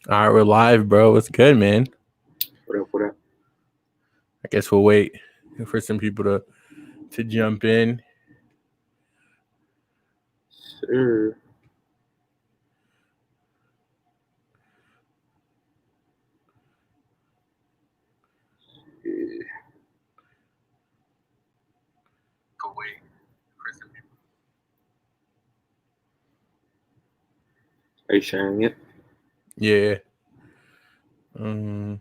All right, we're live, bro. What's good, man? What up? What up? I guess we'll wait for some people to jump in. Sir. Yeah. We'll wait for some people. Are you sharing it? Yeah. Um.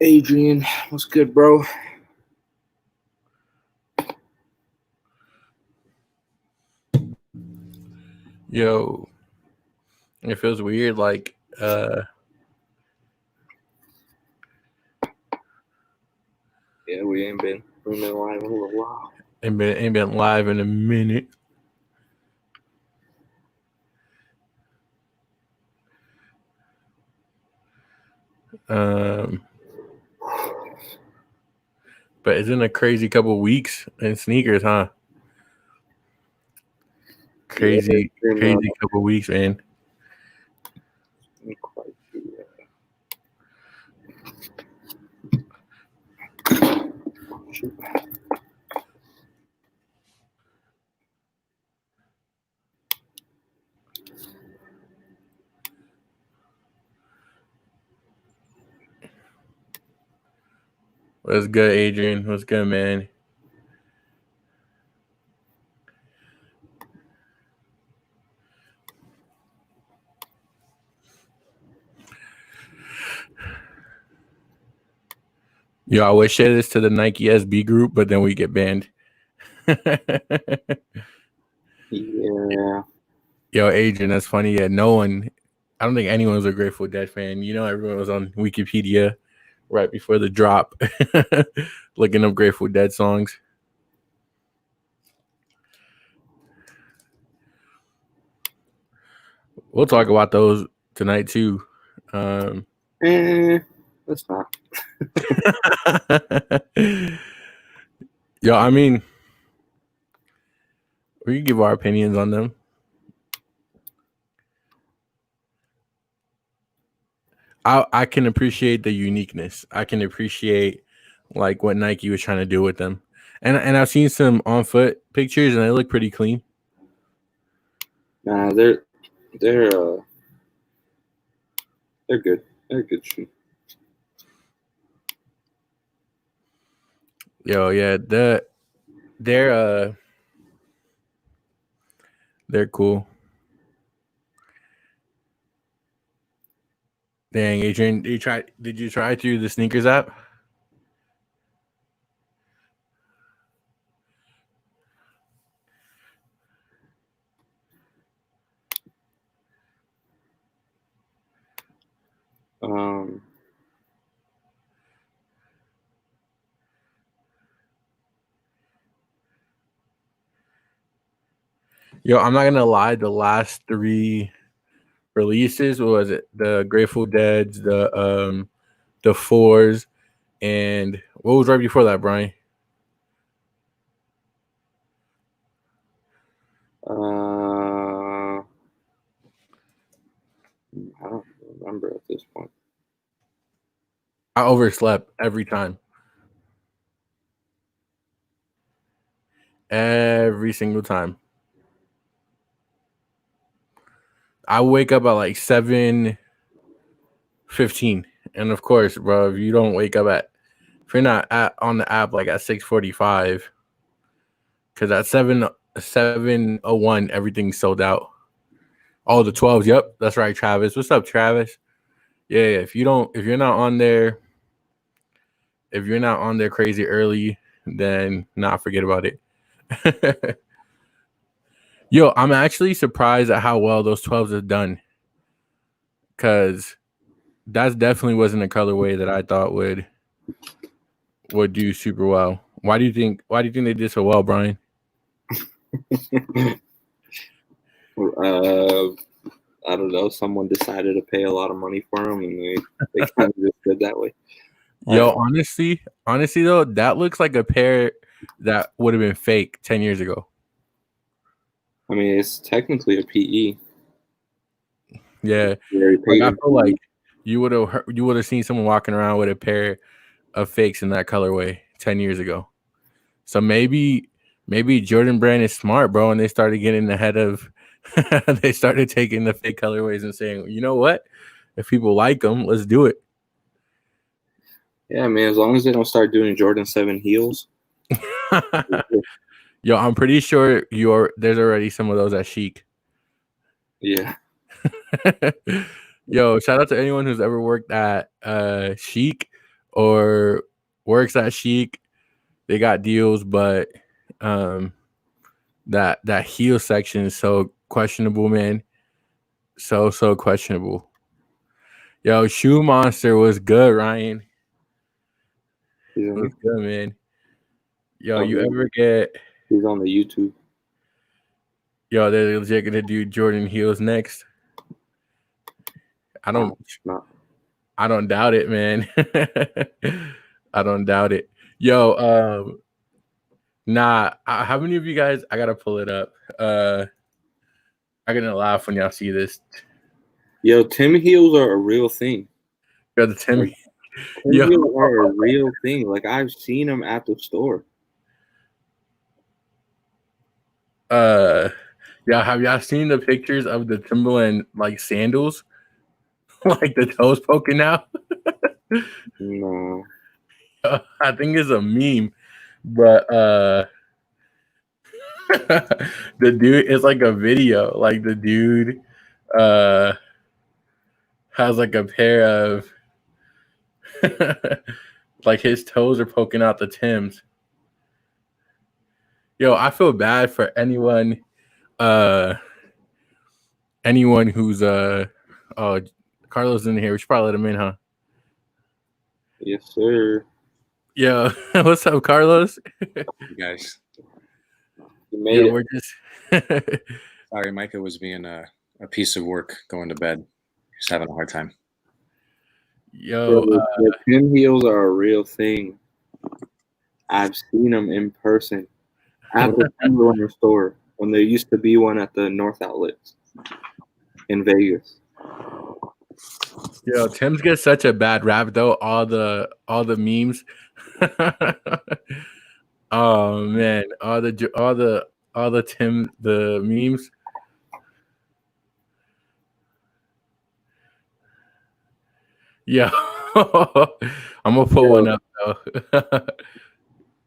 Adrian, what's good, bro? Yo, it feels weird. Yeah, we ain't been live in a little while. Ain't been live in a minute. Um. But it's been a crazy couple weeks in sneakers, huh? Yeah, it's been Crazy couple weeks, man. quite shoot. What's good, Adrian? What's good, man? Yo, I would share this to the Nike SB group, but then we get banned. Yeah. Yo, Adrian, that's funny. Yeah, no one, I don't think anyone was a Grateful Dead fan. You know, everyone was on Wikipedia right before the drop, looking up Grateful Dead songs. We'll talk about those tonight too. Um, Let's not. Yo, I mean, we can give our opinions on them. I can appreciate the uniqueness. I can appreciate like what Nike was trying to do with them, and I've seen some on foot pictures and they look pretty clean. Nah, they're good. They're a good shoe. Yo, yeah, they're they're cool. Dang, Adrian, did you try through the sneakers app? Um, Yo, I'm not gonna lie, the last three releases, what was it? The Grateful Dead's, the fours, and what was right before that, Brian? I don't remember at this point. I overslept every time. Every single time. I wake up at like 7:15. And of course, bro, if you don't wake up if you're not on the app like at 6:45, because at 7:01 everything's sold out. All the 12s. Yep, that's right, Travis. What's up, Travis? Yeah, if you're not on there, if you're not on there crazy early, then forget about it. Yo, I'm actually surprised at how well those 12s have done. Cause that definitely wasn't a colorway that I thought would do super well. Why do you think they did so well, Brian? I don't know. Someone decided to pay a lot of money for them, and they kind of just did that way. Yo, honestly though, that looks like a pair that would have been fake 10 years ago. I mean, it's technically a PE. Yeah. Very Like I Payton. feel like you would have seen someone walking around with a pair of fakes in that colorway 10 years ago. So maybe Jordan Brand is smart, bro, and they started getting ahead of they started taking the fake colorways and saying, you know what? If people like them, let's do it. Yeah, man. As long as they don't start doing Jordan 7 heels. Yo, I'm pretty sure there's already some of those at Chic. Yeah. Yo, shout out to anyone who's ever worked at Chic or works at Chic. They got deals, but that heel section is so questionable, man. So questionable. Yo, Shoe Monster was good, Ryan. He's It was good, man. Yo, on you the- ever get he's on the YouTube. yo, they're legit gonna do Jordan heels next. I don't doubt it, man. I don't doubt it. Yo, how many of you guys, I gotta pull it up. I'm gonna laugh when y'all see this. Yo, Tim heels are a real thing. Yo, the Tim. Tim heels are a real thing. Like I've seen them at the store. Yeah, have y'all seen the pictures of the Timberland like sandals? Like the toes poking out? No. I think it's a meme, but the dude, it's like a video. Like the dude has like a pair of like his toes are poking out the Tims. Yo, I feel bad for anyone who's oh, Carlos in here. We should probably let him in, huh? Yes, sir. Yo, what's up, Carlos? You guys. You made it. We're just Sorry, Micah was being a piece of work going to bed. Just having a hard time. Yo, the Tim heels are a real thing. I've seen them in person at the Timberland store when there used to be one at the North Outlets in Vegas. Yo, Tim's gets such a bad rap though. All the memes. Oh man, all the Tim the memes. Yeah, I'm gonna put one up though.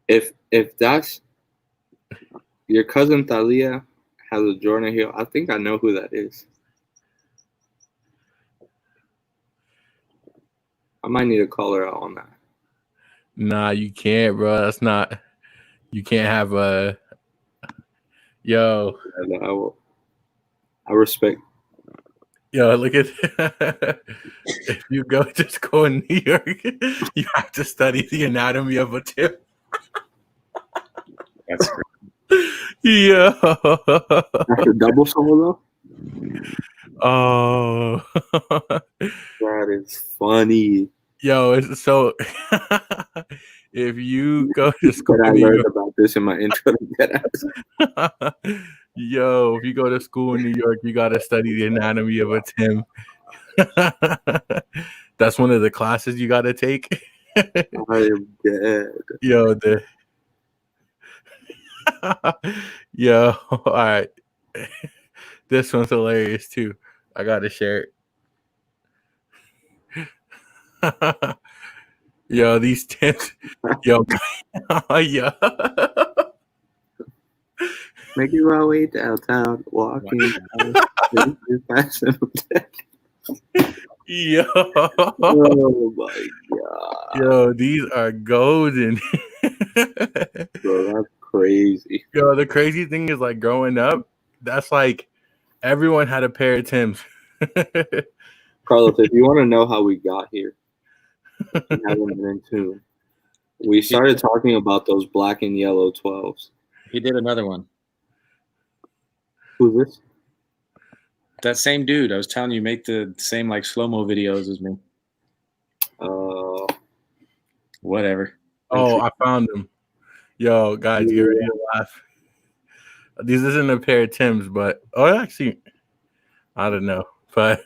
If that's your cousin Thalia has a Jordan heel, I think I know who that is. I might need to call her out on that. Nah, you can't, bro. That's not. You can't have a. Yo. I respect. Yo, look at. If you go to school in New York, you have to study the anatomy of a tip. That's great. Yeah. That's a double solo though. Oh. That is funny. Yo, it's so. If you go to school, I learned about this in my intro to Deadass. Yo, if you go to school in New York, you gotta study the anatomy of a Tim. That's one of the classes you gotta take. I am dead. Yo, yo, all right. This one's hilarious too. I gotta share it. Yo, these Tims. Yo, yeah. Making my way downtown, walking down Yo. Oh my god. Yo, these are golden. Bro, that's crazy. Yo, the crazy thing is like growing up, that's like everyone had a pair of Tims. Carlos, if you want to know how we got here, we haven't been in tune. We started talking about those black and yellow 12s. He did another one. Who's this? That same dude. I was telling you, make the same like slow-mo videos as me. Whatever. Oh, I found them. Yo, guys, get ready to laugh. This isn't a pair of Timbs, but actually, I don't know. But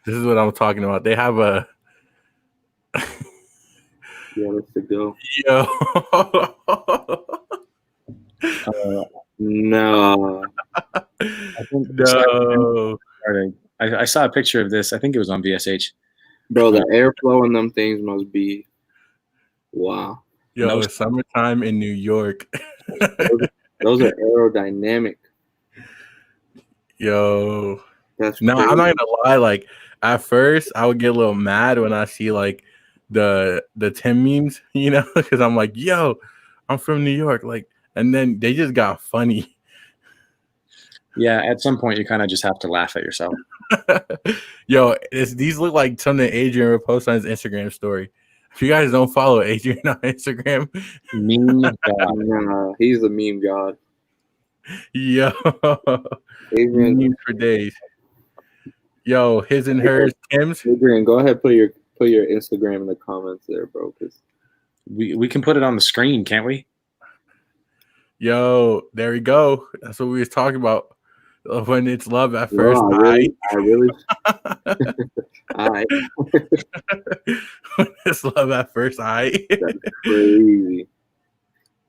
this is what I'm talking about. They have a Yeah, let's go. yo. No. I think No. I saw a picture of this. I think it was on VSH. Bro, the airflow in them things must be wow. Yo, No. it's summertime in New York. Those are aerodynamic. Yo. That's No, crazy. I'm not gonna lie. Like at first, I would get a little mad when I see like the Tim memes, you know, because I'm like, yo, I'm from New York, like, and then they just got funny. Yeah, at some point you kind of just have to laugh at yourself. Yo, these look like something Adrian would post on his Instagram story. If you guys don't follow Adrian on Instagram, Meme god. Nah, he's the meme god. yo, Adrian, memes for days. Yo, his and hers, Tim's. Adrian, go ahead, put your Instagram in the comments there, bro. Cause We can put it on the screen, can't we? Yo, there we go. That's what we was talking about. When it's love at first no, sight. I really. All right, When it's love at first sight. that's crazy,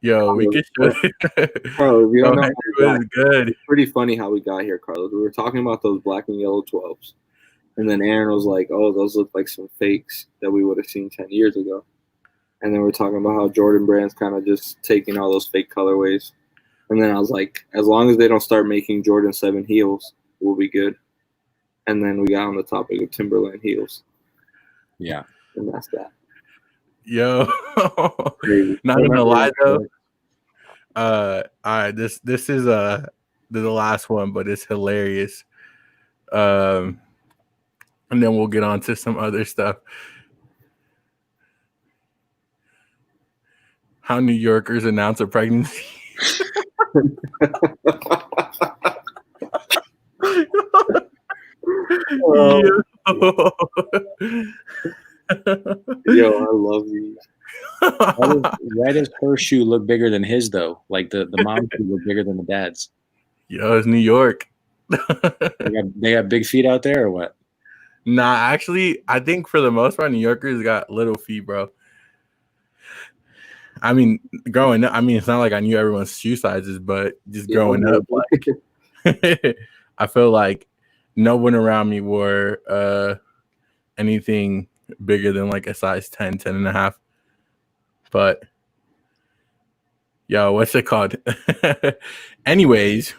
Yo, we could show it. bro. If you don't Bro, know, it was good. it's pretty funny how we got here, Carlos. We were talking about those black and yellow 12s, and then Aaron was like, "Oh, those look like some fakes that we would have seen 10 years ago." And then we're talking about how Jordan Brand's kind of just taking all those fake colorways. And then I was like, as long as they don't start making Jordan 7 heels, we'll be good. And then we got on the topic of Timberland heels, Yeah. and that's that. Yo. Crazy. Not gonna lie though. All right, this is the last one, but it's hilarious. And then we'll get on to some other stuff. How New Yorkers announce a pregnancy. Oh, Yo. yo, I love these. Why does her shoe look bigger than his though? Like the mom's shoe look bigger than the dad's. Yo, it's New York. They got big feet out there or what? Nah, actually, I think for the most part, New Yorkers got little feet, bro. I mean, growing up, I mean, it's not like I knew everyone's shoe sizes, but just growing up, like, I feel like no one around me wore anything bigger than like a size 10, 10 and a half. But yo, what's it called? Anyways,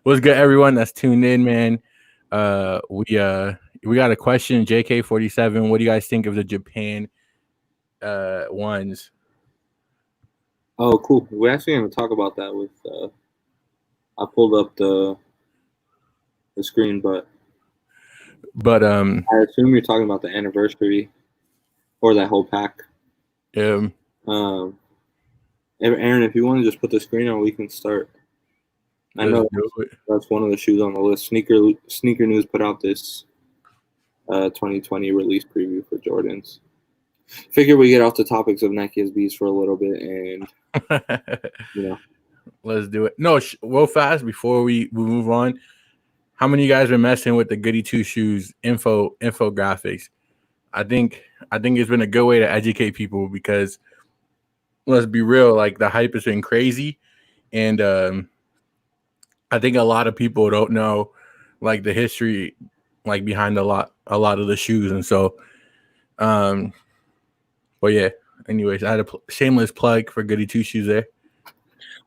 what's good, everyone that's tuned in, man? We got a question, JK47. What do you guys think of the Japan ones? Oh, cool. We're actually going to talk about that with. I pulled up the screen, but I assume you're talking about the anniversary or that whole pack. Aaron, if you want to just put the screen on, we can start. I know that's one of the shoes on the list. Sneaker News put out this 2020 release preview for Jordans. Figure we get off the topics of Nike SBs for a little bit, and let's do it. No, real fast before we move on. How many of you guys been messing with the Goody Two Shoes infographics? I think it's been a good way to educate people because let's be real, like the hype has been crazy, and I think a lot of people don't know like the history like behind a lot of the shoes, and so but yeah. Anyways, I had a shameless plug for Goody Two Shoes there.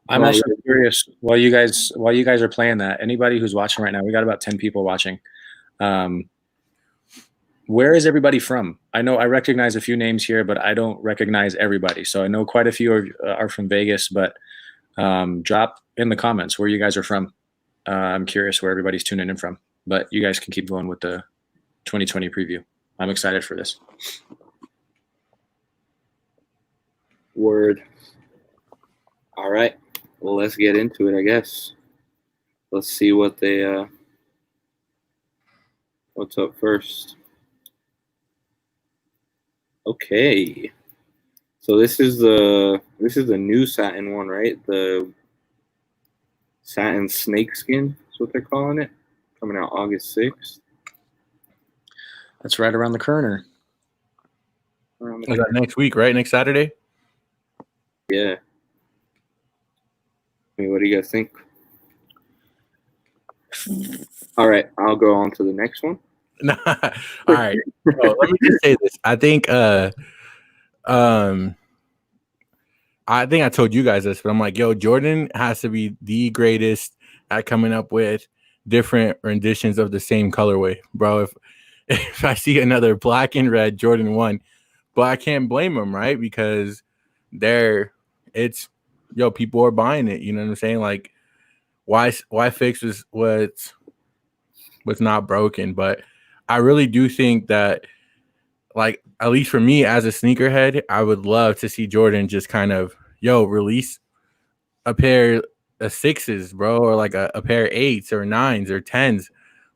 I'm also curious while you guys are playing that. Anybody who's watching right now, we got about 10 people watching. Where is everybody from? I know I recognize a few names here, but I don't recognize everybody. So I know quite a few are from Vegas, but drop in the comments where you guys are from. I'm curious where everybody's tuning in from, but you guys can keep going with the 2020 preview. I'm excited for this. Word. All right. Well, let's get into it, I guess. Let's see what they what's up first. Okay. So this is the new satin one, right? The satin snakeskin is what they're calling it. Coming out August 6th. That's right around the corner. Is that next week, right? Next Saturday? Yeah. I mean, what do you guys think? All right, I'll go on to the next one. All right. So let me just say this. I think I told you guys this, but I'm like, yo, Jordan has to be the greatest at coming up with different renditions of the same colorway, bro. If I see another black and red Jordan 1, but I can't blame him, right? Because people are buying it. You know what I'm saying? Like, why fix what's not broken? But I really do think that, like, at least for me as a sneakerhead, I would love to see Jordan just kind of, release a pair of 6s, bro, or like a pair of 8s or 9s or 10s.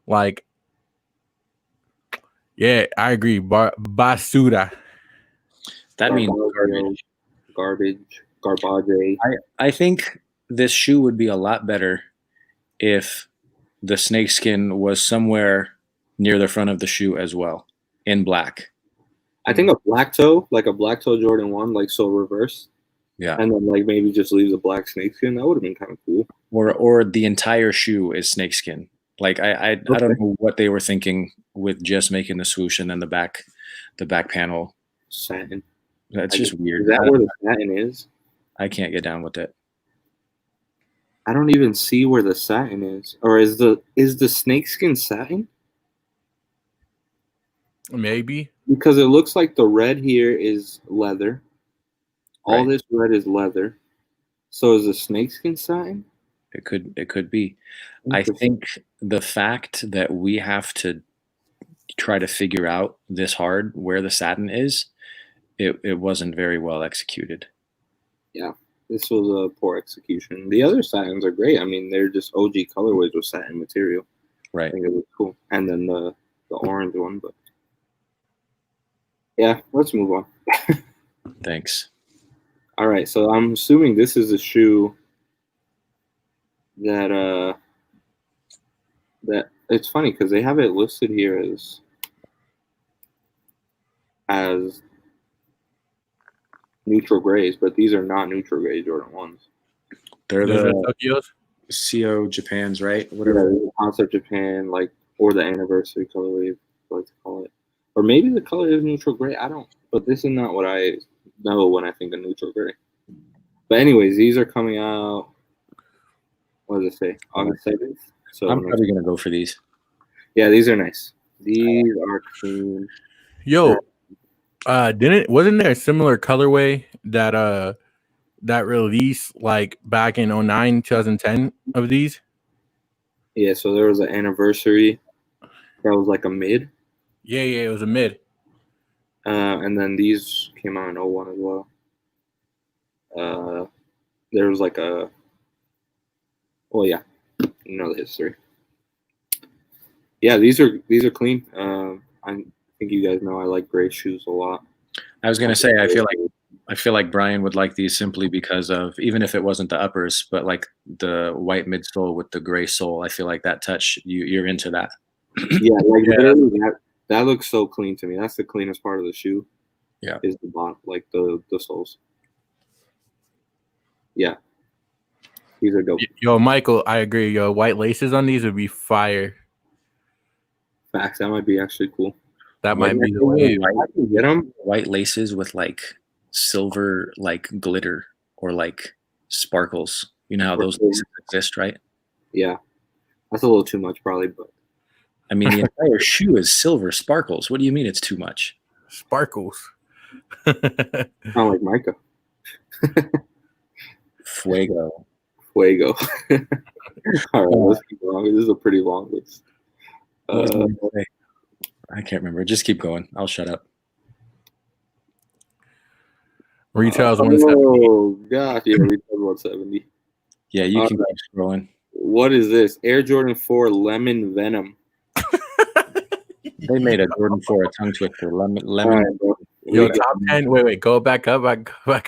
Like, yeah, I agree. Basura. That means garbage. I think this shoe would be a lot better if the snakeskin was somewhere near the front of the shoe as well, in black. I think a black toe Jordan 1, like so reverse. Yeah. And then like maybe just leaves a black snakeskin. That would have been kind of cool. Or the entire shoe is snakeskin. Like I don't know what they were thinking with just making the swoosh and then the back panel satin. That's just weird. Is that where the satin is? I can't get down with it. I don't even see where the satin is. Or is the snakeskin satin? Maybe. Because it looks like the red here is leather. All this red is leather. So is the snakeskin satin? It could be. I think the fact that we have to try to figure out this hard where the satin is, it wasn't very well executed. Yeah, this was a poor execution. The other satins are great. I mean, they're just OG colorways with satin material. Right. I think it was cool. And then the orange one, but yeah, let's move on. Thanks. All right, so I'm assuming this is a shoe that it's funny because they have it listed here as neutral grays, but these are not neutral gray Jordan 1s. They're the Tokyos? CO Japan's, right? Whatever. Yeah, Concept Japan, like, or the anniversary colorway, I like to call it. Or maybe the color is neutral gray. I don't, but this is not what I know when I think of neutral gray. But anyways, these are coming out, what does it say? August 7th. So I'm probably going to go for these. Yeah, these are nice. These are clean. Yo, wasn't there a similar colorway that released like back in 2009, 2010 of these? Yeah, so there was an anniversary that was like a mid. Yeah, it was a mid. And then these came out in 2001 as well. There was like you know the history. Yeah, these are clean. I think you guys know I like gray shoes a lot. I was gonna say I feel like Brian would like these simply because of, even if it wasn't the uppers, but like the white midsole with the gray sole. I feel like that touch, you're into that. Yeah, like literally that looks so clean to me. That's the cleanest part of the shoe. Yeah, is the bottom, like the soles. Yeah, these are dope. Yo, Michael, I agree. Yo, white laces on these would be fire. Facts. That might be actually cool. That might be the way. Get them white laces with like silver, like glitter or like sparkles. You know how those laces exist, right? Yeah, that's a little too much, probably. But I mean, the entire shoe is silver sparkles. What do you mean it's too much? Sparkles. Not like Micah. Fuego. All right, let's keep going. This is a pretty long list. I can't remember. Just keep going. I'll shut up. Retail's 170. Oh gosh, yeah, retail's 170. Yeah, you can keep scrolling. What is this? Air Jordan 4 Lemon Venom. They made a Jordan 4 a tongue twister. Lemon. Right, Yo, top 10. Wait. Go back up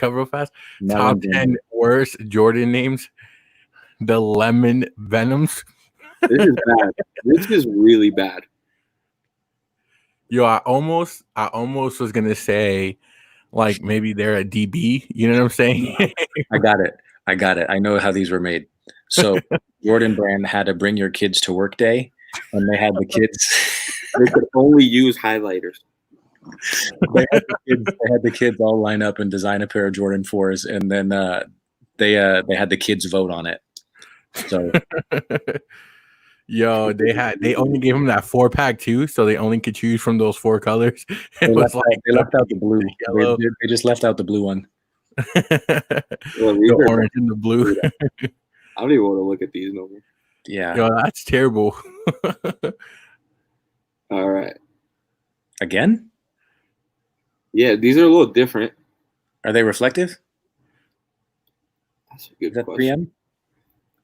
real fast. Top 10 worst Jordan names. The Lemon Venoms. This is bad. This is really bad. Yo, I almost was gonna say, like, maybe they're a DB. You know what I'm saying? I got it. I know how these were made. So Jordan Brand had a bring your kids to work day, and they had the kids. They could only use highlighters. They had the kids all line up and design a pair of Jordan 4s, and then they had the kids vote on it. So Yo, they only gave him that 4-pack too, so they only could choose from those 4 colors. They left out the blue. They just left out the blue one. The orange and the blue. I don't even want to look at these no more. Yeah. Yo, that's terrible. All right. Again? Yeah, these are a little different. Are they reflective? That's a good Is that question. 3M?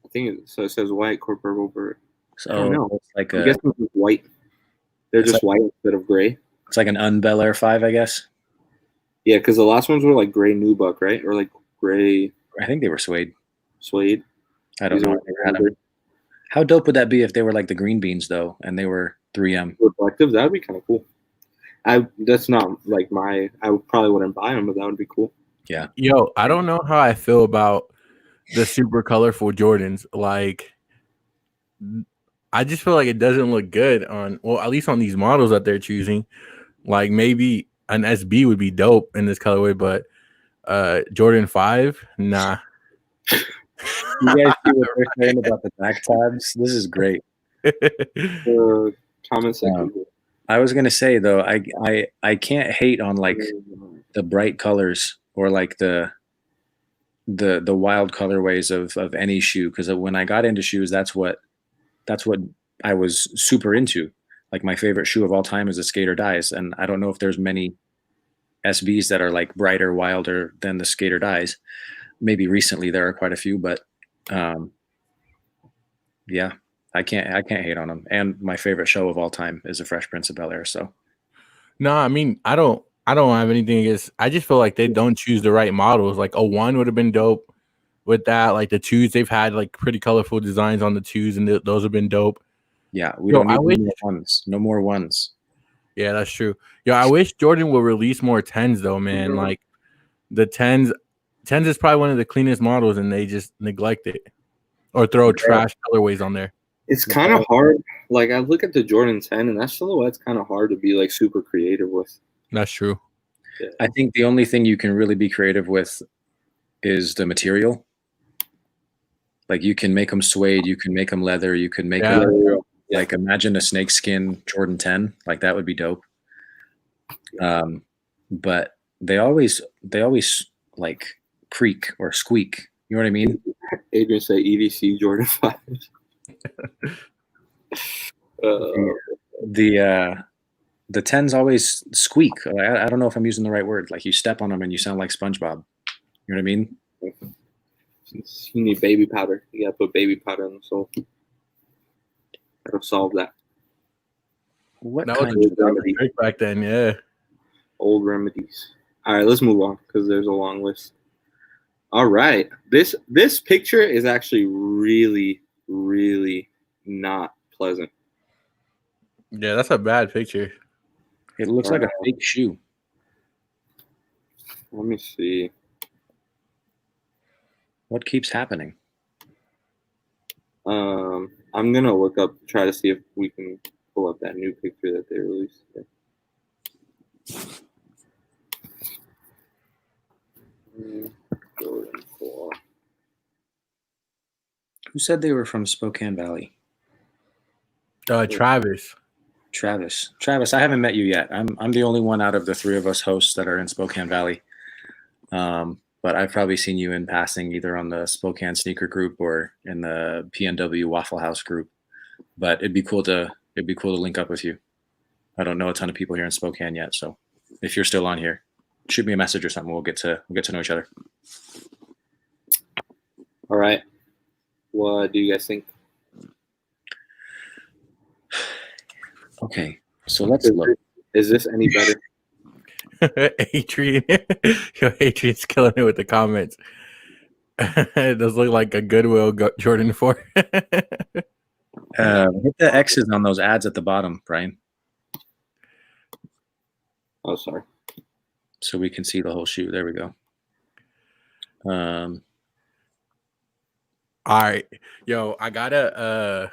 I think so. It says white core purple bird. So I don't know. it's like I guess it's white. They're It's just white instead of gray. it's like an Un-Bel Air 5, I guess. Yeah, because the last ones were like gray nubuck, right? Or like gray I think they were suede. suede. I don't These know. are If they had them. How dope would that be if they were like the green beans though, and they were 3M? reflective. That would be kind of cool. That's not like I probably wouldn't buy them, but that would be cool. Yeah. Yo, I don't know how I feel about the super colorful Jordans. Like, I just feel like it doesn't look good on, well, at least on these models that they're choosing. Like, maybe an SB would be dope in this colorway, but Jordan 5, nah. You guys see what they're saying about the back tabs? This is great. Comment section. I was gonna say though, I can't hate on like the bright colors or like the wild colorways of any shoe, because when I got into shoes, that's what I was super into. Like my favorite shoe of all time is the Skater Dies, and I don't know if there's many SBs that are like brighter, wilder than the Skater Dies. Maybe recently there are quite a few, but yeah, I can't hate on them. And my favorite show of all time is The Fresh Prince of Bel-Air. So No, I mean, I don't have anything against. I just feel like they don't choose the right models. Like a 1 would have been dope with that. Like the 2s, they've had like pretty colorful designs on the 2s, and those have been dope. yeah, we don't need more ones. No more ones. Yeah, that's true. Yo, I wish Jordan will release more 10s though, man. Like the 10s is probably one of the cleanest models, and they just neglect it or throw trash colorways on there. It's kind of hard. Like I look at the Jordan 10, and that silhouette's kind of hard to be like super creative with. That's true. Yeah. I think the only thing you can really be creative with is the material. Like you can make them suede, you can make them leather, you can make them like imagine a snakeskin Jordan 10, like that would be dope. But they always like creak or squeak. You know what I mean? Adrian said EDC Jordan 5. The 10s always squeak. I don't know if I'm using the right word. Like you step on them and you sound like SpongeBob. You know what I mean? You need baby powder. You gotta put baby powder on the sole. That'll solve that. What That kind was of a trick back then, yeah. Old remedies. All right, let's move on because there's a long list. All right, this picture is actually really, really not pleasant. Yeah, that's a bad picture. It looks like a fake shoe. Let me see. What keeps happening? I'm gonna look up, try to see if we can pull up that new picture that they released. Jordan 4. Who said they were from Spokane Valley? Travis. Travis, I haven't met you yet. I'm the only one out of the 3 of us hosts that are in Spokane Valley. But I've probably seen you in passing either on the Spokane sneaker group or in the PNW Waffle House group. But it'd be cool to link up with you. I don't know a ton of people here in Spokane yet, so if you're still on here, shoot me a message or something. We'll get to know each other. All right. What do you guys think? Okay, so let's look. Is this any better? Adrian, yo, Adrian's killing it with the comments. It does look like a Goodwill Jordan 4. Hit the X's on those ads at the bottom, Brian, Oh, sorry. so we can see the whole shoe. There we go. All right, yo, I gotta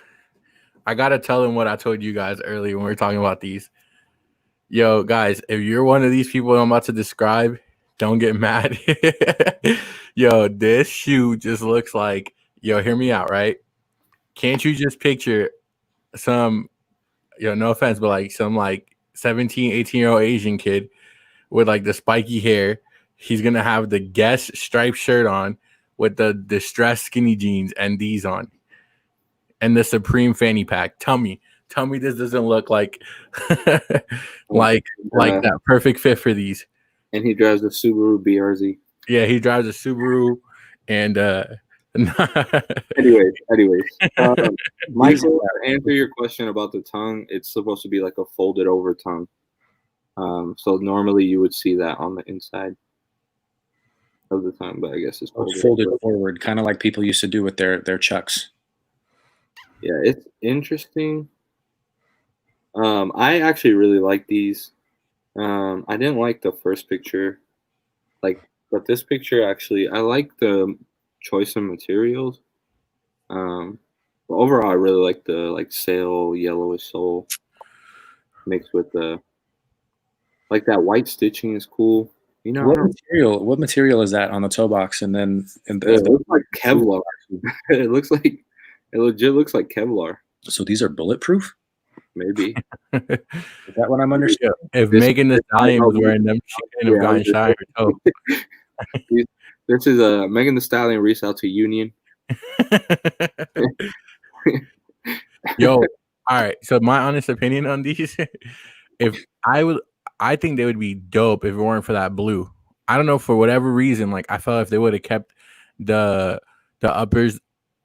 tell them what I told you guys earlier when we were talking about these. Yo, guys, if you're one of these people I'm about to describe, don't get mad. Yo, this shoe just looks like, yo, hear me out, right? Can't you just picture some, yo, no offense, but like some like 17, 18-year-old Asian kid with like the spiky hair. He's gonna have the Guess striped shirt on with the distressed skinny jeans and these on, and the Supreme fanny pack. Tell me this doesn't look like like that perfect fit for these. And he drives a Subaru BRZ. Yeah, he drives a Subaru, and Anyways, Michael, to answer your question about the tongue, it's supposed to be like a folded over tongue. So normally you would see that on the inside of the tongue, but I guess it's folded forward, kind of like people used to do with their Chucks. Yeah, it's interesting. I actually really like these. I didn't like the first picture, but this picture actually, I like the choice of materials. But overall, I really like the sail yellowish sole mixed with the that white stitching is cool. You know, what material is that on the toe box? And then it looks like Kevlar. It legit looks like Kevlar. So these are bulletproof? Maybe. Is that what I'm understanding? If Megan Thee Stallion was wearing them, she couldn't have gotten shot in her toe. This is a Megan Thee Stallion resale to Union. Yo, all right. So my honest opinion on these, I think they would be dope if it weren't for that blue. I don't know, for whatever reason, like I felt if they would have kept the uppers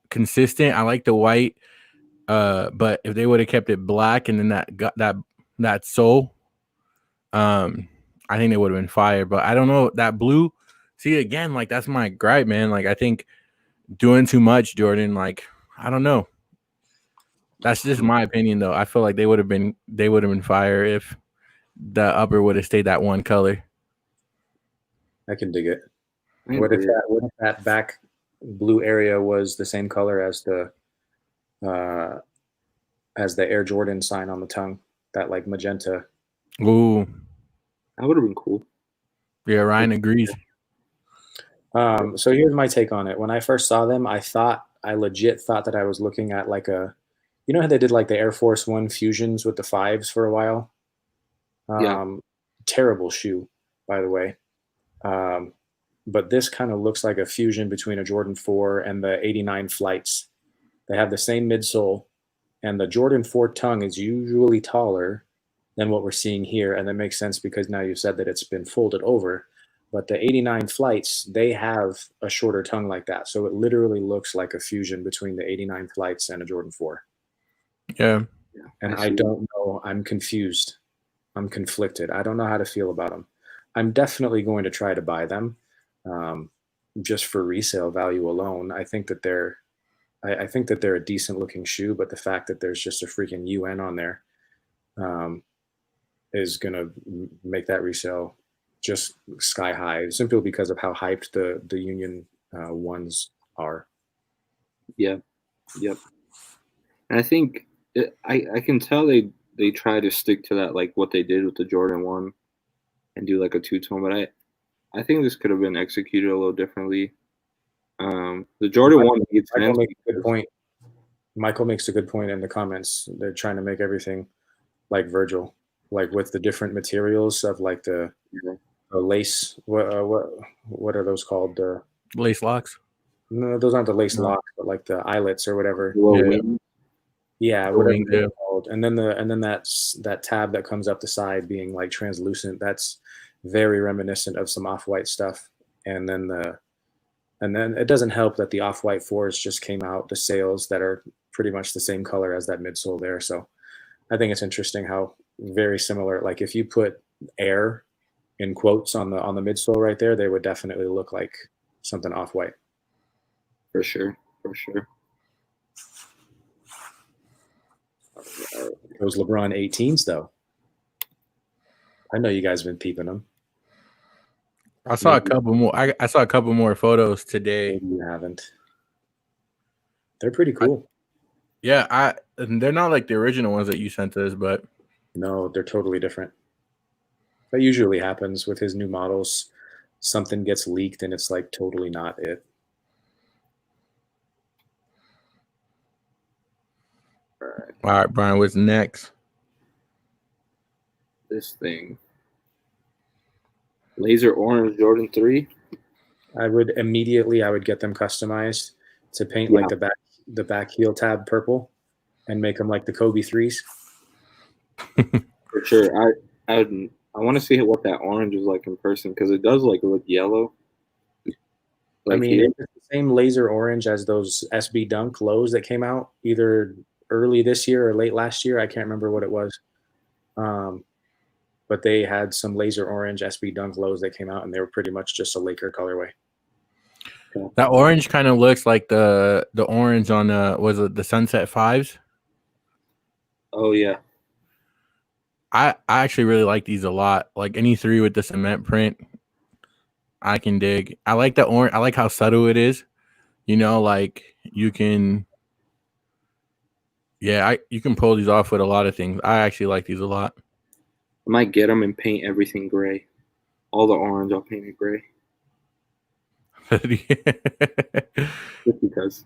consistent. I like the white, but if they would have kept it black and then that sole, I think they would have been fire. But I don't know, that blue. See, again, like that's my gripe, man. Like I think doing too much, Jordan. Like I don't know. That's just my opinion, though. I feel like they would have been fire if the upper would have stayed that one color. I can dig it. What if that back blue area was the same color as the Air Jordan sign on the tongue? That like magenta. Ooh, that would have been cool. Yeah, Ryan agrees. So here's my take on it. When I first saw them, I legit thought that I was looking at like you know how they did like the Air Force One Fusions with the 5s for a while? Yeah. Terrible shoe, by the way. But this kind of looks like a fusion between a Jordan 4 and the 89 Flights. They have the same midsole, and the Jordan 4 tongue is usually taller than what we're seeing here. And that makes sense because now you said that it's been folded over. But the 89 Flights, they have a shorter tongue like that. So it literally looks like a fusion between the 89 Flights and a Jordan 4. Yeah. And I don't know. I'm confused. I'm conflicted. I don't know how to feel about them. I'm definitely going to try to buy them just for resale value alone. I think that they're a decent looking shoe, but the fact that there's just a freaking UN on there is going to make that resale just sky high, simply because of how hyped the Union ones are. Yeah. Yep. And I think I can tell they try to stick to that, like what they did with the Jordan 1 and do like a two-tone, but I think this could have been executed a little differently. The Jordan 1 makes a good point. Michael makes a good point in the comments. They're trying to make everything like Virgil, like with the different materials of like the lace. What are those called? The lace locks? No, those aren't the lace locks, but like the eyelets or whatever. Yeah, whatever they're called. And then that tab that comes up the side being like translucent. That's very reminiscent of some Off-White stuff. And then it doesn't help that the Off-White 4s just came out, the sales that are pretty much the same color as that midsole there. So I think it's interesting how very similar. Like if you put Air in quotes on the midsole right there, they would definitely look like something off-white. For sure. Those LeBron 18s, though. I know you guys have been peeping them. I saw a couple more. I saw a couple more photos today. Maybe you haven't. They're pretty cool. They're not like the original ones that you sent us, but No, they're totally different. That usually happens with his new models. Something gets leaked and it's like totally not it. all right, Brian, what's next? This thing. Laser orange Jordan 3. I would get them customized to paint Yeah. like the back heel tab purple and make them like the Kobe 3s. For sure. I want to see what that orange is like in person because it does like look yellow. I mean, it's the same laser orange as those SB Dunk lows that came out either early this year or late last year. I can't remember what it was. But they had some laser orange SB Dunk lows that came out, and they were pretty much just a Laker colorway. That orange kind of looks like the orange on was it the Sunset 5s? Oh yeah. I actually really like these a lot. Like any 3 with the cement print, I can dig. I like the orange. I like how subtle it is. You know, like you can pull these off with a lot of things. I actually like these a lot. I might get them and paint everything gray. All the orange, I'll paint it gray. Just because.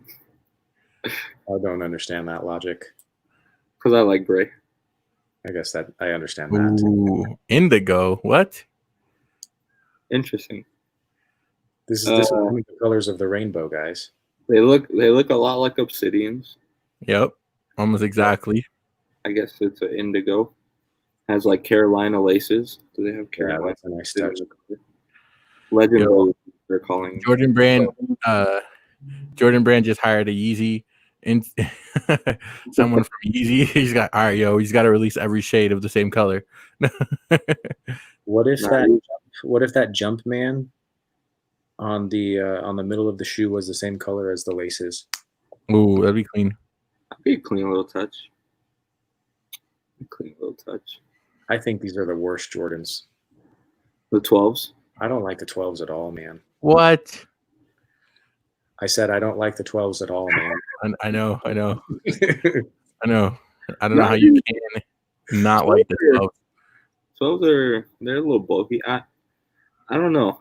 I don't understand that logic. Because I like gray. I guess that I understand that. Ooh, indigo. What? Interesting. This is the colors of the rainbow, guys. They look a lot like obsidians. Yep, almost exactly. I guess it's an indigo. Has like Carolina laces. Do they have Carolina? Yeah, that's a nice touch. Legend Yo. Blue, they're calling. Jordan Brand just hired a Yeezy and someone from Yeezy. He's got he's got to release every shade of the same color. What if that jump man on the middle of the shoe was the same color as the laces? Ooh, that'd be clean. That'd be a clean little touch. I think these are the worst Jordans. The 12s? I don't like the 12s at all, man. What? I said I don't like the 12s at all, man. I know. I don't know how you can not like the 12s. 12s they're a little bulky. I don't know.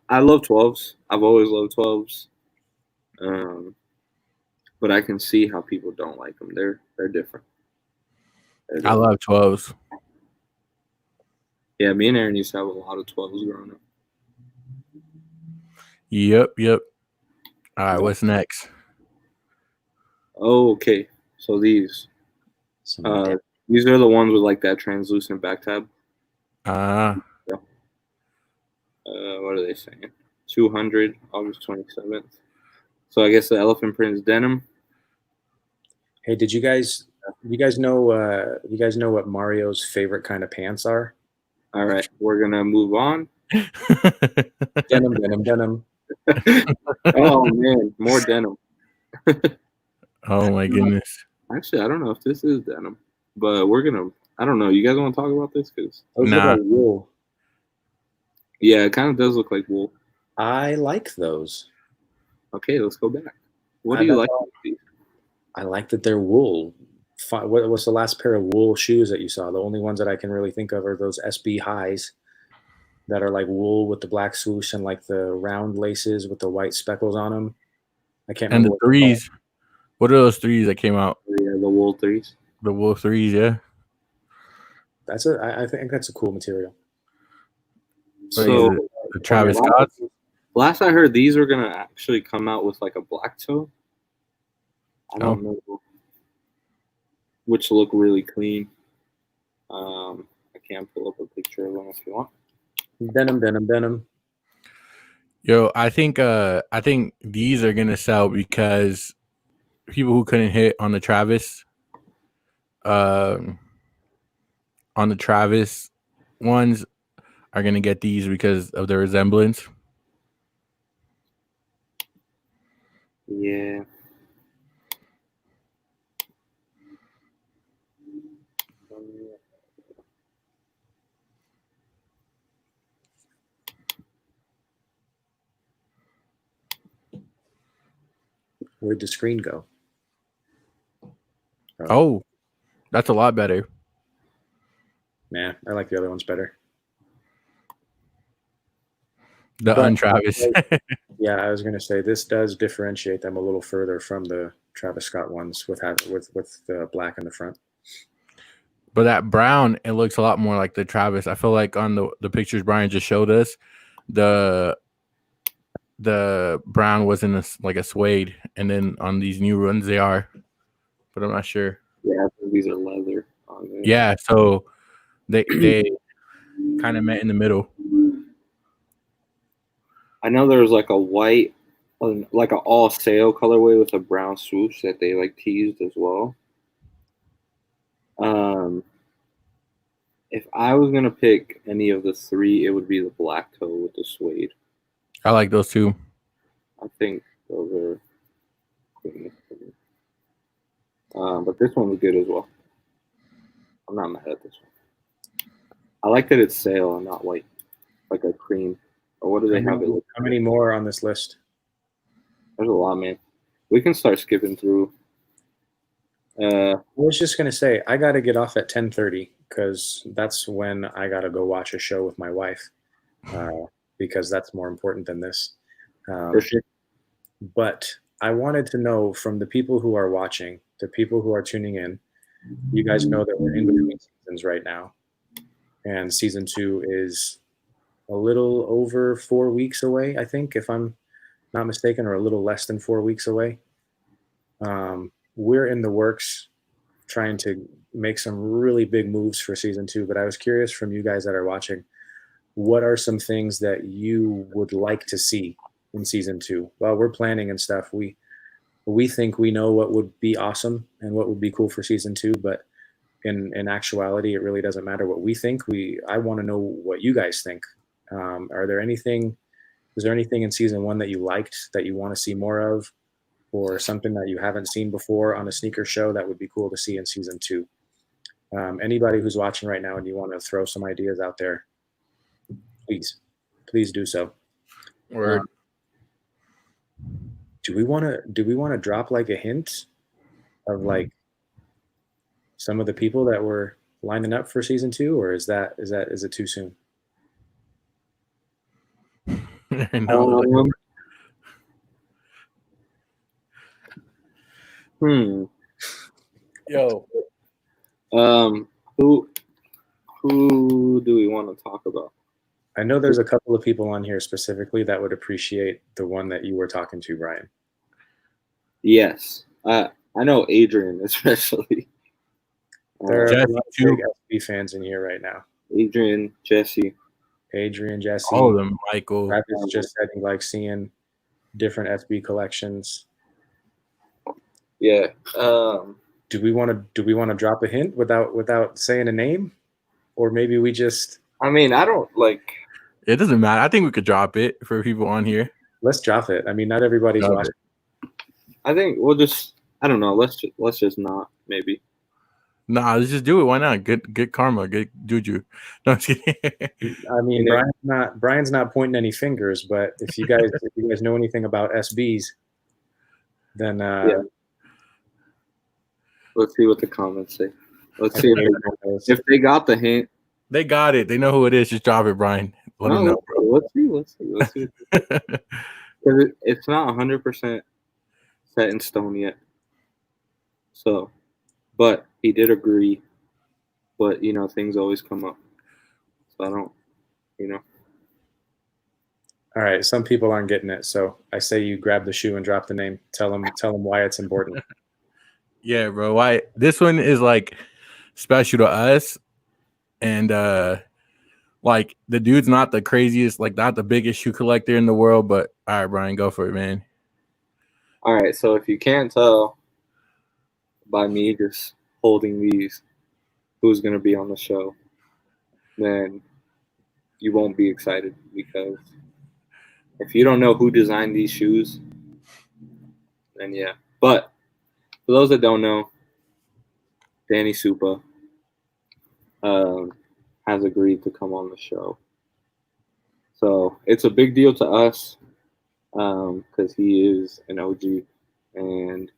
I love 12s. I've always loved 12s. But I can see how people don't like them. They're different. I love 12s. Yeah, me and Aaron used to have a lot of 12s growing up. Yep. All right, what's next? Oh, okay. So these are the ones with like that translucent back tab. Ah. What are they saying? 200, August 27th. So I guess the elephant print is denim. Hey, you guys know what Mario's favorite kind of pants are? All right, we're gonna move on. Denim. Oh man, more denim. Oh my goodness. Actually, I don't know if this is denim, but I don't know. You guys want to talk about this? Because Nah. Like wool. Yeah, it kind of does look like wool. I like those. Okay, let's go back. What do you like? I like that they're wool. What's the last pair of wool shoes that you saw? The only ones that I can really think of are those SB highs that are like wool with the black swoosh and like the round laces with the white speckles on them. I can't remember. And the 3s. What are those 3s that came out? Yeah, the wool 3s. The wool 3s, yeah. I think that's a cool material. So the Travis Scott. Last I heard, these were gonna actually come out with like a black toe. I don't know, which look really clean. I can't pull up a picture of them if you want. Denim. Yo, I think these are gonna sell because people who couldn't hit on the Travis ones, are gonna get these because of the resemblance. Yeah. Where'd the screen go? Oh, that's a lot better. Man, I like the other ones better. The But- unTravis. Yeah, I was gonna say this does differentiate them a little further from the Travis Scott ones with the black in the front. But that brown, it looks a lot more like the Travis. I feel like on the pictures Brian just showed us, the brown was in like a suede, and then on these new ones they are, but I'm not sure. Yeah, I think these are leather. Yeah, so they kind of met in the middle. I know there was like a white, like an all sail colorway with a brown swoosh that they like teased as well. If I was gonna pick any of the three, it would be the black toe with the suede. I like those two. I think those are. But this one was good as well. I'm not mad at this one. I like that it's sail and not white, like a cream. Or what do they have it? How many more on this list? There's a lot, man. We can start skipping through. I was just gonna say I got to get off at 10:30 because that's when I got to go watch a show with my wife, because that's more important than this. For sure. But I wanted to know from the people who are watching, the people who are tuning in, you guys know that we're in between seasons right now, and season 2 is a little over 4 weeks away, I think, if I'm not mistaken, or a little less than 4 weeks away. We're in the works trying to make some really big moves for season 2, but I was curious from you guys that are watching, what are some things that you would like to see in season 2? Well, we're planning and stuff. We think we know what would be awesome and what would be cool for season 2, but in actuality, it really doesn't matter what we think. I want to know what you guys think. Is there anything in season 1 that you liked that you want to see more of, or something that you haven't seen before on a sneaker show that would be cool to see in season 2? Anybody who's watching right now and you want to throw some ideas out there, please do so. Word. Do we want to drop like a hint of like some of the people that were lining up for season 2, or is it too soon? No, Yo. Who do we want to talk about? I know there's a couple of people on here specifically that would appreciate the one that you were talking to, Brian. Yes. I know Adrian especially. There are Jesse, a lot of big SB fans in here right now. Adrian, Jesse. All of them, Michael. Travis just said he likes seeing different SB collections. Yeah. Do we want to drop a hint without saying a name, or maybe we just? I mean, I don't like. It doesn't matter. I think we could drop it for people on here. Let's drop it. I mean, not everybody's Drop watching. I think we'll just. I don't know. Let's just not maybe. Nah, let's just do it. Why not? Good karma, good juju. No, I'm just kidding. I mean, Yeah. Brian's not pointing any fingers, but if you guys know anything about SBs, then Yeah. Let's see what the comments say. Let's see if they got the hint. They got it. They know who it is. Just drop it, Brian. Let them know. Let's see. Because it's not 100% set in stone yet. So, but he did agree. But things always come up. So I don't. All right, some people aren't getting it, so I say you grab the shoe and drop the name. Tell them why it's important. Yeah, bro. Why this one is like special to us, and like the dude's not the craziest, like not the biggest shoe collector in the world, but all right, Brian, go for it, man. All right, so if you can't tell by me just holding these, who's gonna be on the show, then you won't be excited because if you don't know who designed these shoes, then yeah. But for those that don't know, Danny Supa has agreed to come on the show. So it's a big deal to us because he is an OG, and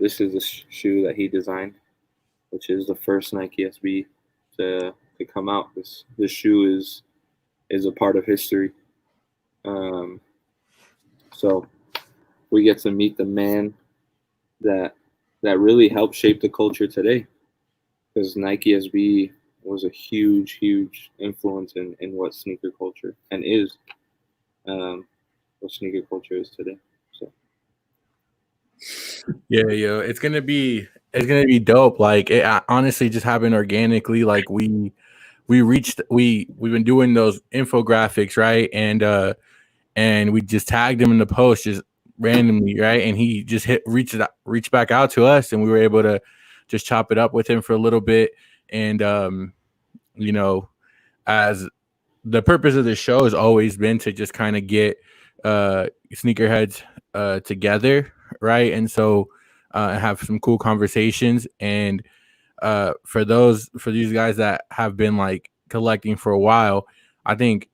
this is a shoe that he designed, which is the first Nike SB to come out. This shoe is a part of history. So we get to meet the man that really helped shape the culture today, because Nike SB was a huge influence in what sneaker culture and is what sneaker culture is today. So Yeah, it's gonna be dope. Like it honestly just happened organically. Like we've been doing those infographics, right? And we just tagged him in the post just randomly, right? And he just reached back out to us, and we were able to just chop it up with him for a little bit. And as the purpose of the show has always been to just kind of get sneakerheads together, right? And so have some cool conversations. And for these guys that have been like collecting for a while, I think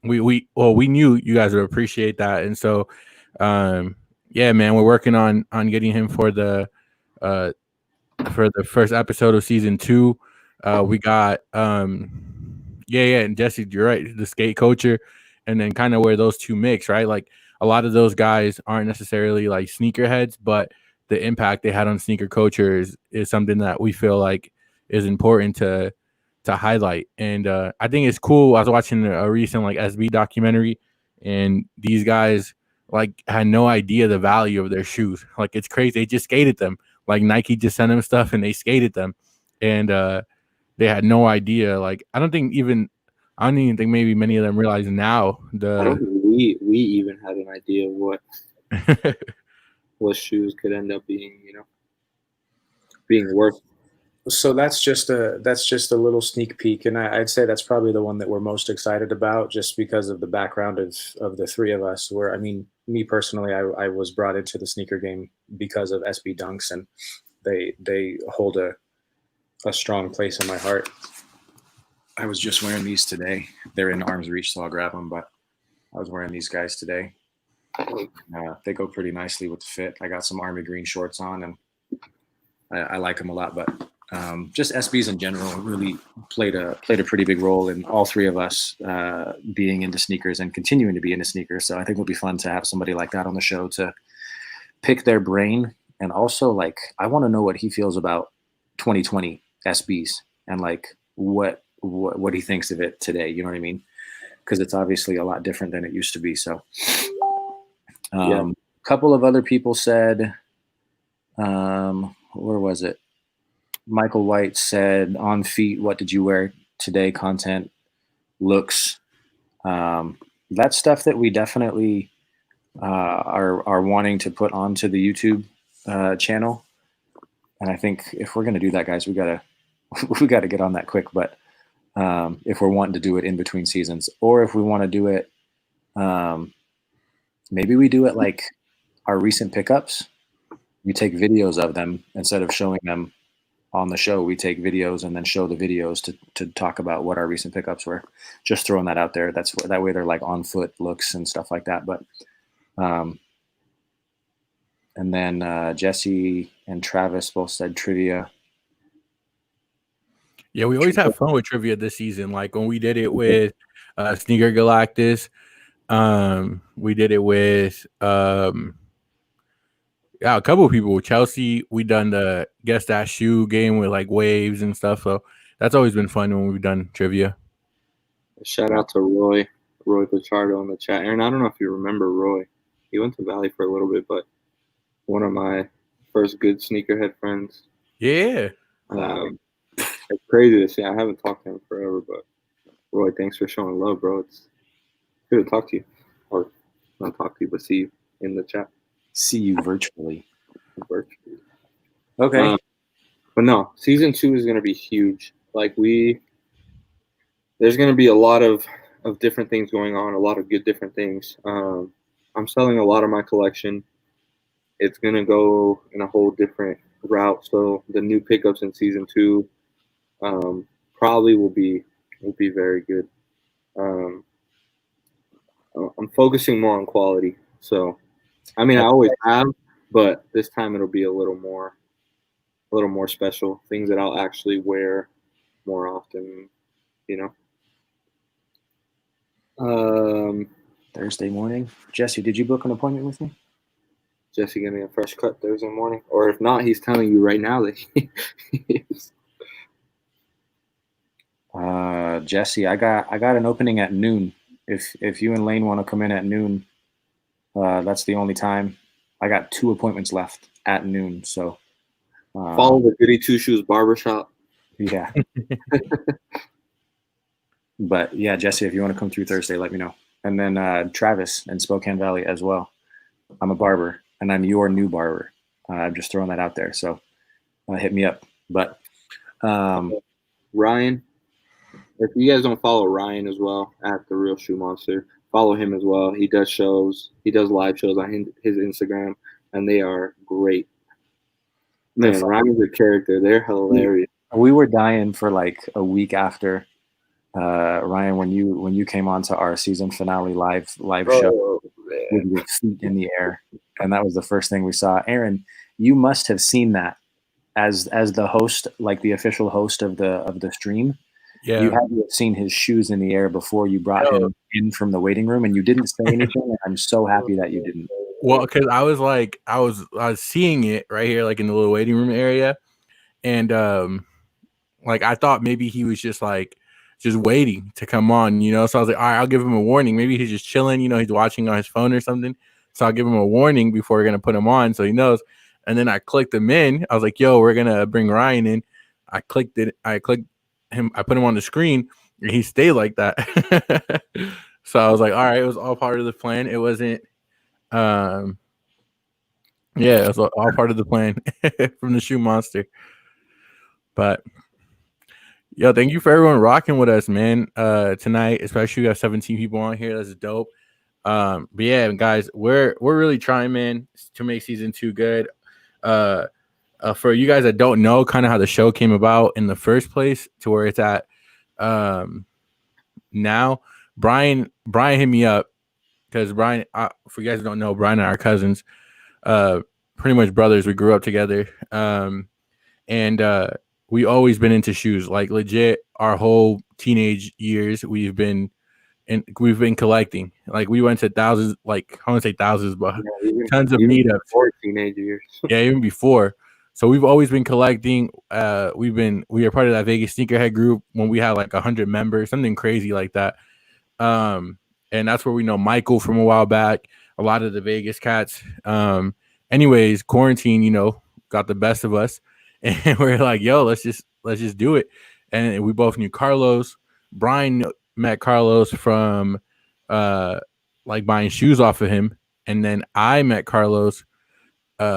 we knew you guys would appreciate that. And so yeah, man, we're working on getting him for the first episode of season 2. We got and Jesse, you're right, the skate culture, and then kind of where those two mix, right? Like a lot of those guys aren't necessarily like sneakerheads, but the impact they had on sneaker culture is something that we feel like is important to highlight. And I think it's cool. I was watching a recent like SB documentary, and these guys like had no idea the value of their shoes. Like it's crazy. They just skated them. Like Nike just sent them stuff and they skated them. And they had no idea. Like I don't even think maybe many of them realize now I don't think we even had an idea what what shoes could end up being, being worth. So that's just a little sneak peek, and I'd say that's probably the one that we're most excited about, just because of the background of the three of us. Where, I mean, me personally, I was brought into the sneaker game because of SB Dunks, and they hold a strong place in my heart. I was just wearing these today. They're in arm's reach, so I'll grab them. But I was wearing these guys today. They go pretty nicely with the fit. I got some army green shorts on, and I like them a lot. But just SBs in general really played a pretty big role in all three of us being into sneakers and continuing to be into sneakers. So I think it'll be fun to have somebody like that on the show to pick their brain. And also, like, I want to know what he feels about 2020 SBs and like what he thinks of it today. You know what I mean? Because it's obviously a lot different than it used to be. So a couple of other people said, where was it? Michael White said, on feet, what did you wear today? Content, looks. That's stuff that we definitely are wanting to put onto the YouTube channel. And I think if we're going to do that, guys, we gotta get on that quick. But if we're wanting to do it in between seasons, or if we want to do it, maybe we do it like our recent pickups. We take videos of them instead of showing them on the show. We take videos and then show the videos to talk about what our recent pickups were. Just throwing that out there. That way they're like on foot looks and stuff like that. But and then Jesse and Travis both said trivia. Yeah, we always have fun with trivia this season. Like when we did it with Sneaker Galactus, we did it with a couple of people. Chelsea, we done the Guess That Shoe game with like waves and stuff. So that's always been fun when we've done trivia. Shout out to Roy Pichardo in the chat. Aaron, I don't know if you remember Roy. He went to Valley for a little bit, but one of my first good sneakerhead friends. Yeah. It's crazy to see. I haven't talked to him forever, but Roy, thanks for showing love, bro. It's good to talk to you. Or not talk to you, but see you in the chat. See you virtually. Okay. But no, season 2 is going to be huge. Like this there's going to be a lot of different things going on, a lot of good different things. I'm selling a lot of my collection. It's going to go in a whole different route. So the new pickups in season 2 probably will be very good. I'm focusing more on quality. So, I mean, I always have, but this time it'll be a little more special. Things that I'll actually wear more often, Thursday morning. Jesse, did you book an appointment with me? Jesse gave me a fresh cut Thursday morning, or if not, he's telling you right now that he is. Jesse, I got an opening at noon. If you and Lane want to come in at noon, that's the only time. I got 2 appointments left at noon. So follow the Goody Two Shoes barbershop. Yeah. But yeah, Jesse, if you want to come through Thursday, let me know. And then Travis in Spokane Valley as well. I'm a barber, and I'm your new barber. I'm just throwing that out there. So hit me up. But Ryan, if you guys don't follow Ryan as well at The Real Shoe Monster, follow him as well. He does shows. He does live shows on his Instagram, and they are great. Man, Ryan's a character. They're hilarious. We were dying for like a week after Ryan when you came on to our season finale live show with your feet in the air, and that was the first thing we saw. Aaron, you must have seen that as the host, like the official host of the stream. Yeah, you had to have seen his shoes in the air before you brought him in from the waiting room, and you didn't say anything. And I'm so happy that you didn't. Well, because I was seeing it right here, like in the little waiting room area, and like I thought maybe he was just waiting to come on, So I was like, all right, I'll give him a warning. Maybe he's just chilling, he's watching on his phone or something. So I'll give him a warning before we're gonna put him on, so he knows. And then I clicked him in. I was like, yo, we're gonna bring Ryan in. I clicked it. I clicked him. I put him on the screen. And he stayed like that. So I was like, all right, it was all part of the plan. It wasn't. Yeah, it was all part of the plan from the Shoe Monster. But yo, thank you for everyone rocking with us, man. Tonight, especially we have 17 people on here. That's dope. But yeah, guys, we're really trying, man, to make season 2 good. For you guys that don't know kind of how the show came about in the first place to where it's at now, Brian hit me up because Brian, for you guys who don't know, Brian and I are cousins, pretty much brothers. We grew up together, and we always been into shoes, like legit. Our whole teenage years, we've been collecting. Like we went to thousands, like I won't say thousands, but tons of meetups. Before teenage years. Yeah, even before. So we've always been collecting. We are part of that Vegas sneakerhead group when we had like 100 members, something crazy like that. And that's where we know Michael from a while back. A lot of the Vegas cats. Anyways, quarantine, got the best of us, and we're like, yo, let's just do it. And we both knew Carlos. Brian met Carlos from like buying shoes off of him, and then I met Carlos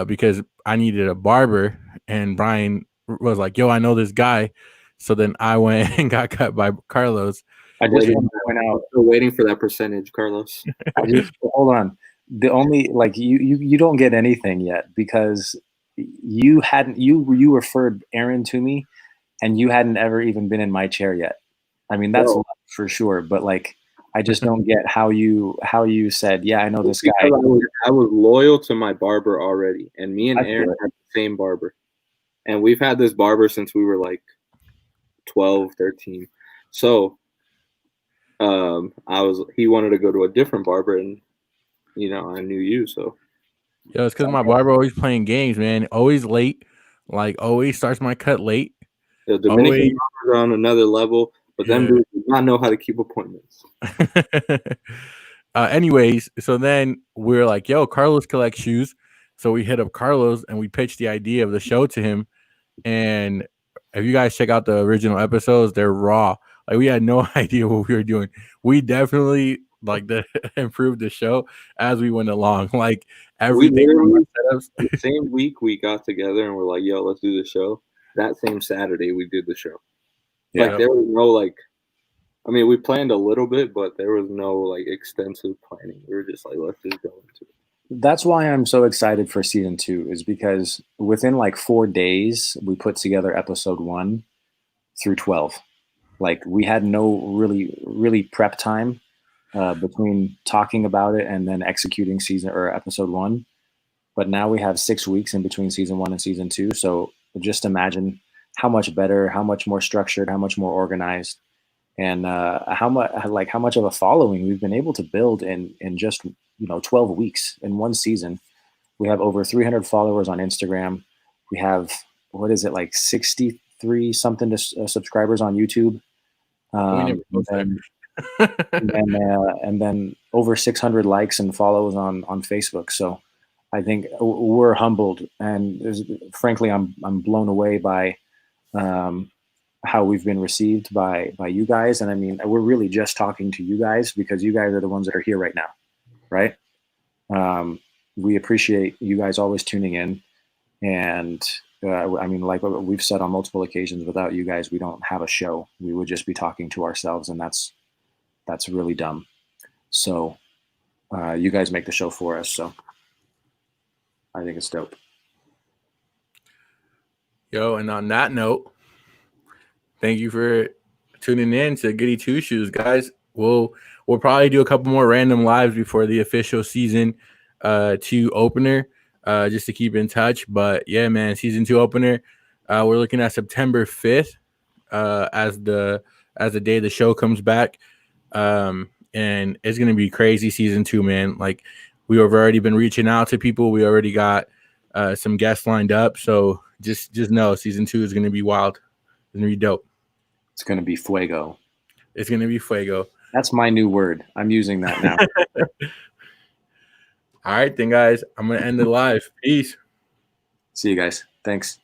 because I needed a barber, and Brian was like, yo, I know this guy. So then I went and got cut by Carlos. I just want to point out, still waiting for that percentage, Carlos. Hold on. The only you don't get anything yet because you referred Aaron to me, and you hadn't ever even been in my chair yet. I mean, that's for sure. But like, I just don't get how you said, yeah, I know this guy. I was loyal to my barber already, and me and Aaron had the same barber, and we've had this barber since we were like 12, 13. So, he wanted to go to a different barber, and I knew you, so. Yeah, it's because my barber always playing games, man. Always late, like always starts my cut late. The Dominican barbers are on another level. But them dudes do not know how to keep appointments. Anyways, so then we're like, yo, Carlos collects shoes. So we hit up Carlos and we pitched the idea of the show to him. And if you guys check out the original episodes, they're raw. Like we had no idea what we were doing. We definitely improved the show as we went along. Like everything. The same week we got together and we're like, yo, let's do the show. That same Saturday we did the show. Yeah. Like there was no I mean, we planned a little bit, but there was no like extensive planning. We were just like, let's just go into it. That's why I'm so excited for season 2, is because within like 4 days, we put together episode 1 through 12. Like we had no really prep time between talking about it and then executing season or episode 1. But now we have 6 weeks in between season 1 and season 2. So just imagine how much better, how much more structured, how much more organized, and how much of a following we've been able to build in just 12 weeks in one season. We have over 300 followers on Instagram. We have, what is it, like 63 something subscribers on YouTube. And then over 600 likes and follows on Facebook. So I think we're humbled, and frankly, I'm blown away by how we've been received by you guys. And I mean, we're really just talking to you guys because you guys are the ones that are here right now, right? We appreciate you guys always tuning in, and I mean, like we've said on multiple occasions, without you guys, we don't have a show. We would just be talking to ourselves, and that's really dumb. So you guys make the show for us, so I think it's dope. Yo, and on that note, thank you for tuning in to Goody Two Shoes, guys. We'll probably do a couple more random lives before the official season 2 opener, just to keep in touch. But yeah, man, season 2 opener, we're looking at September 5th as the day the show comes back, and it's gonna be crazy. Season 2, man. Like we have already been reaching out to people. We already got some guests lined up. So just know season 2 is gonna be wild. It's gonna be dope. It's gonna be fuego. It's gonna be fuego. That's my new word. I'm using that now. All right, then, guys. I'm gonna end the live. Peace. See you guys. Thanks.